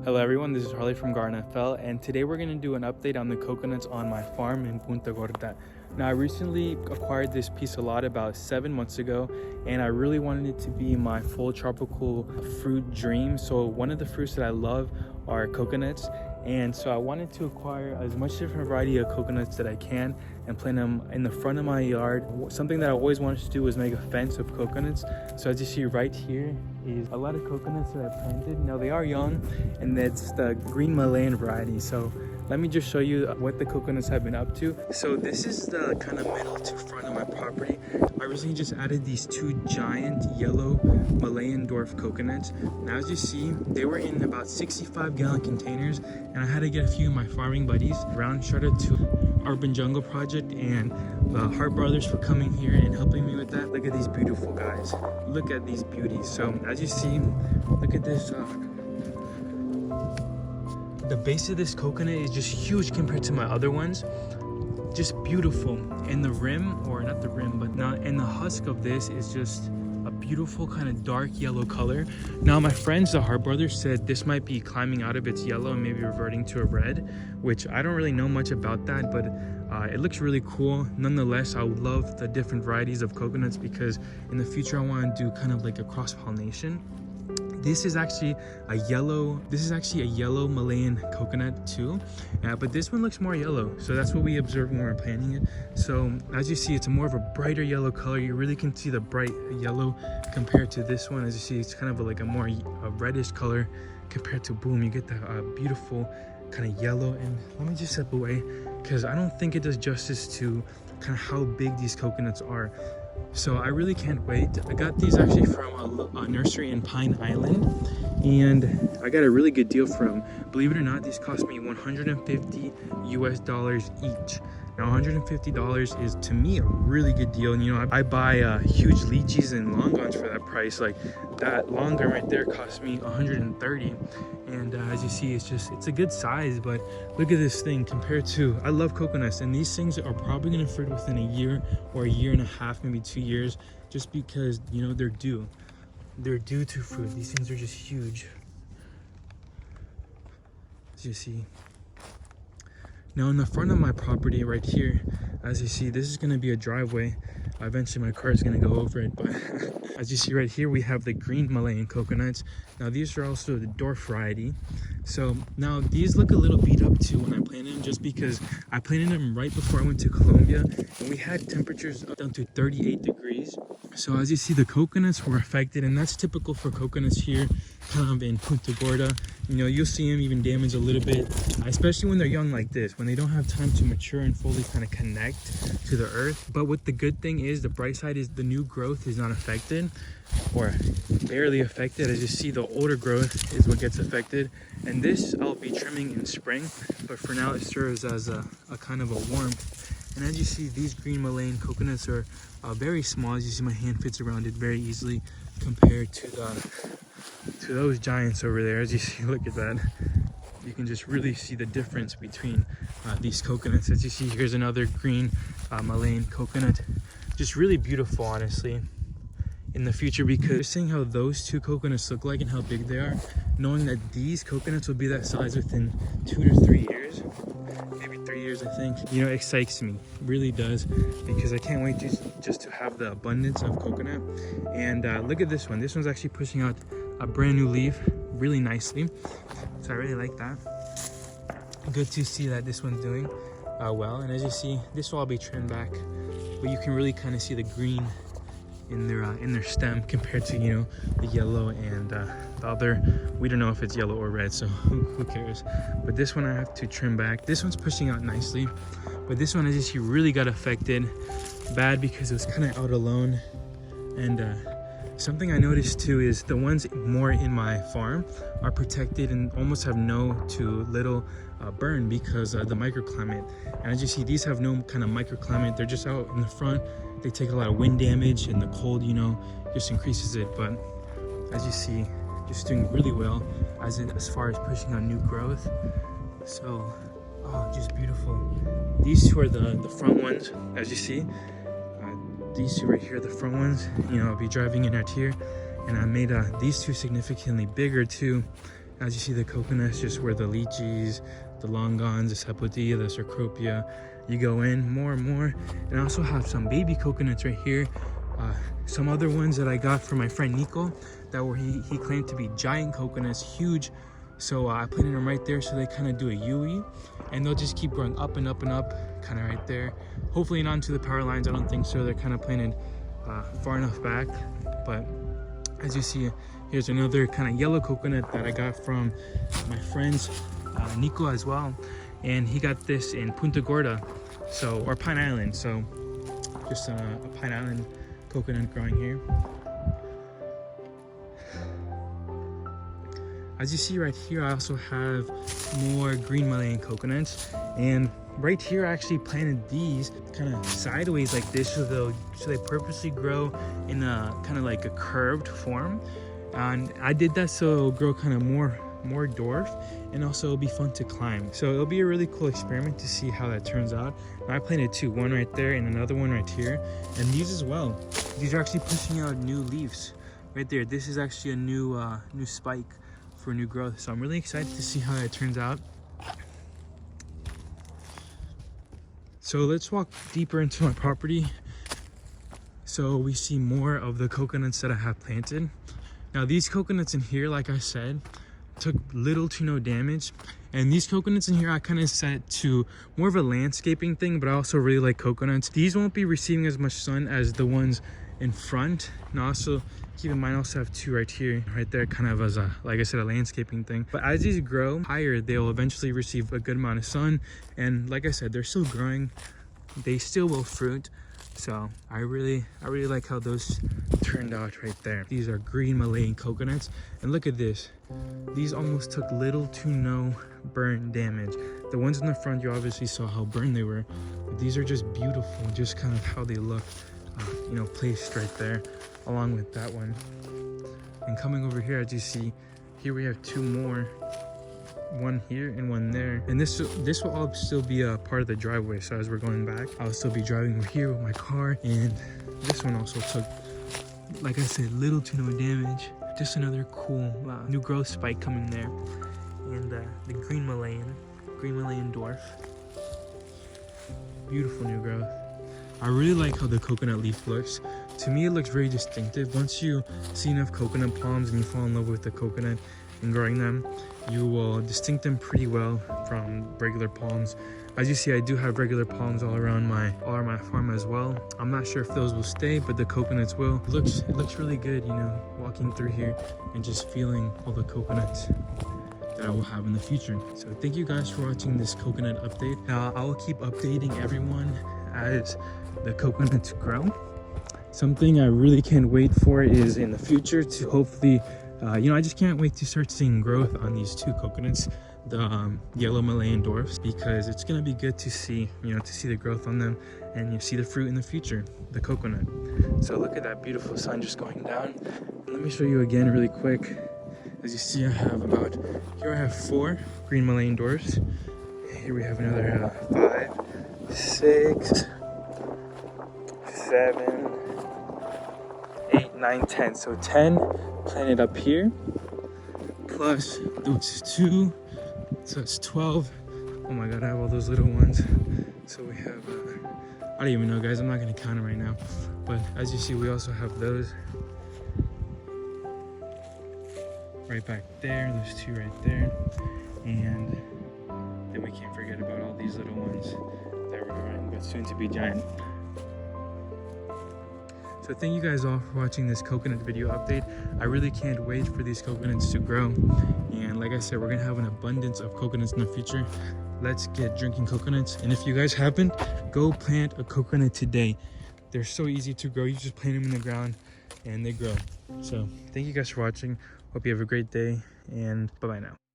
Hello everyone, this is Harley from Garden FL, and today we're going to do an update on the coconuts on my farm in Punta Gorda. Now I recently acquired this piece of lot about 7 months ago, and I really wanted it to be my full tropical fruit dream. So one of the fruits that I love are coconuts, and so I wanted to acquire as much different variety of coconuts that I can and plant them in the front of my yard. Something that I always wanted to do was make a fence of coconuts. So as you see right here is a lot of coconuts that I planted. Now they are young, and that's the green Malayan variety. So let me just show you what the coconuts have been up to. So this is the kind of middle to front of my property. I recently just added these two giant yellow Malayan Dwarf coconuts. Now as you see, they were in about 65-gallon containers, and I had to get a few of my farming buddies around. Shout out to Urban Jungle Project and the Hart Brothers for coming here and helping me with that. Look at these beautiful guys. Look at these beauties. So as you see, look at this. The base of this coconut is just huge compared to my other ones. Just beautiful. And the rim, or not the rim, but not, and the husk of this is just a beautiful kind of dark yellow color. Now my friends, the Hart Brothers, said this might be climbing out of its yellow and maybe reverting to a red, which I don't really know much about that, but it looks really cool. Nonetheless, I would love the different varieties of coconuts because in the future I want to do kind of like a cross-pollination. This is actually a yellow Malayan coconut too, but this one looks more yellow, so that's what we observed when we were planting it. So as you see, it's a more of a brighter yellow color. You really can see the bright yellow compared to this one. As you see, it's kind of like a more reddish color compared to boom, you get the beautiful kind of yellow. And let me just step away because I don't think it does justice to kind of how big these coconuts are. So I really can't wait. I got these actually from a nursery in Pine Island, and I got a really good deal for them. Believe it or not, these cost me $150 US each. Now $150 is to me a really good deal. And you know, I buy huge lychees and longans for that price. Like that longan right there cost me $130, and as you see, it's a good size. But look at this thing compared to, I love coconuts, and these things are probably going to fruit within a year or a year and a half, maybe 2 years, just because, you know, they're due to fruit. These things are just huge, as you see. Now in the front of my property right here, as you see, this is going to be a driveway. Eventually my car is going to go over it, but as you see right here, we have the green Malayan coconuts. Now these are also the dwarf variety. So now these look a little beat up too when I planted them, just because I planted them right before I went to Colombia, and we had temperatures up down to 38 degrees. So as you see, the coconuts were affected, and that's typical for coconuts here kind of in Punta Gorda. You know, you'll see them even damage a little bit, especially when they're young like this, when they don't have time to mature and fully kind of connect to the earth. But what the good thing is, the bright side is the new growth is not affected, or barely affected. As you see, the older growth is what gets affected, and this I'll be trimming in spring, but for now it serves as a kind of a warmth. And as you see, these green Malayan coconuts are very small. As you see, my hand fits around it very easily compared to those giants over there. As you see, look at that. You can just really see the difference between these coconuts. As you see, here's another green Malayan coconut. Just really beautiful, honestly, in the future, because seeing how those two coconuts look like and how big they are, knowing that these coconuts will be that size within 2 to 3 years, maybe 3 years, I think, you know, excites me, really does, because I can't wait just to have the abundance of coconut. And look at this one. This one's actually pushing out a brand new leaf really nicely, so I really like that. Good to see that this one's doing well. And as you see, this will all be trimmed back, but you can really kind of see the green in their stem compared to, you know, the yellow and the other. We don't know if it's yellow or red, so who cares. But this one I have to trim back. This one's pushing out nicely, but this one, as you see, really got affected bad because it was kind of out alone. And something I noticed too is the ones more in my farm are protected and almost have no to little burn because of the microclimate. And as you see, these have no kind of microclimate. They're just out in the front. They take a lot of wind damage, and the cold, you know, just increases it. But as you see, just doing really well as far as pushing on new growth. So, oh, just beautiful. These two are the front ones, as you see. These two right here, the front ones, you know, I'll be driving in right here, and I made these two significantly bigger too, As you see, the coconuts just where the lychees, the longans, the sapotea, the cecropia, you go in more and more. And I also have some baby coconuts right here. Some other ones that I got from my friend Nico that were he claimed to be giant coconuts, huge. So I planted them right there so they kind of do a U-E, and they'll just keep growing up and up and up, kind of right there. Hopefully not into the power lines, I don't think so. They're kind of planted far enough back. But as you see, here's another kind of yellow coconut that I got from my friends Nico as well, and he got this in Punta Gorda, so, or Pine Island. So just a Pine Island coconut growing here. As you see right here, I also have more green Malayan coconuts, and right here I actually planted these kind of sideways like this, so they purposely grow in a kind of like a curved form. And I did that so it'll grow kind of more dwarf, and also it'll be fun to climb. So it'll be a really cool experiment to see how that turns out. Now I planted two, one right there and another one right here, and these as well. These are actually pushing out new leaves right there. This is actually a new spike for new growth, so I'm really excited to see how that turns out. So let's walk deeper into my property so we see more of the coconuts that I have planted. Now these coconuts in here, like I said, took little to no damage, and these coconuts in here I kind of set to more of a landscaping thing, but I also really like coconuts. These won't be receiving as much sun as the ones in front. And also keep in mind, I also have two right here, right there, kind of as a, like I said, a landscaping thing. But as these grow higher, they'll eventually receive a good amount of sun, and like I said, they're still growing, they still will fruit. So I really like how those turned out right there. These are green Malayan coconuts, and look at this. These almost took little to no burn damage. The ones in the front, you obviously saw how burned they were, but these are just beautiful, just kind of how they look, you know, placed right there along with that one. And coming over here, as you see, here we have two more, one here and one there, and this will all still be a part of the driveway. So as we're going back, I'll still be driving over here with my car. And this one also took, like I said, little to no damage. Just another cool new growth spike coming there. And the green Malayan Dwarf, beautiful new growth. I really like how the coconut leaf looks. To me, it looks very distinctive. Once you see enough coconut palms and you fall in love with the coconut and growing them, you will distinct them pretty well from regular palms. As you see, I do have regular palms all around my farm as well. I'm not sure if those will stay, but the coconuts will. It looks really good, you know, walking through here and just feeling all the coconuts that I will have in the future. So thank you guys for watching this coconut update. Now I will keep updating everyone as the coconuts grow. Something I really can't wait for is in the future to hopefully you know, I just can't wait to start seeing growth on these two coconuts, the yellow Malayan dwarfs, because it's gonna be good to see, you know, to see the growth on them and you see the fruit in the future, the coconut. So look at that beautiful sun just going down. Let me show you again really quick. As you see, here I have 4 green Malayan dwarfs. Here we have another 5, 6, 7, 8, 9, 10. So 10 planted up here, plus those 2, so it's 12. Oh my god, I have all those little ones. So we have I don't even know, guys, I'm not gonna count them right now, but as you see, we also have those right back there, there's 2 right there, and then we can't forget about all these little ones that were growing but soon to be giant. So thank you guys all for watching this coconut video update. I really can't wait for these coconuts to grow. And like I said, we're gonna have an abundance of coconuts in the future. Let's get drinking coconuts. And if you guys haven't, go plant a coconut today. They're so easy to grow. You just plant them in the ground and they grow. So thank you guys for watching. Hope you have a great day, and bye-bye now.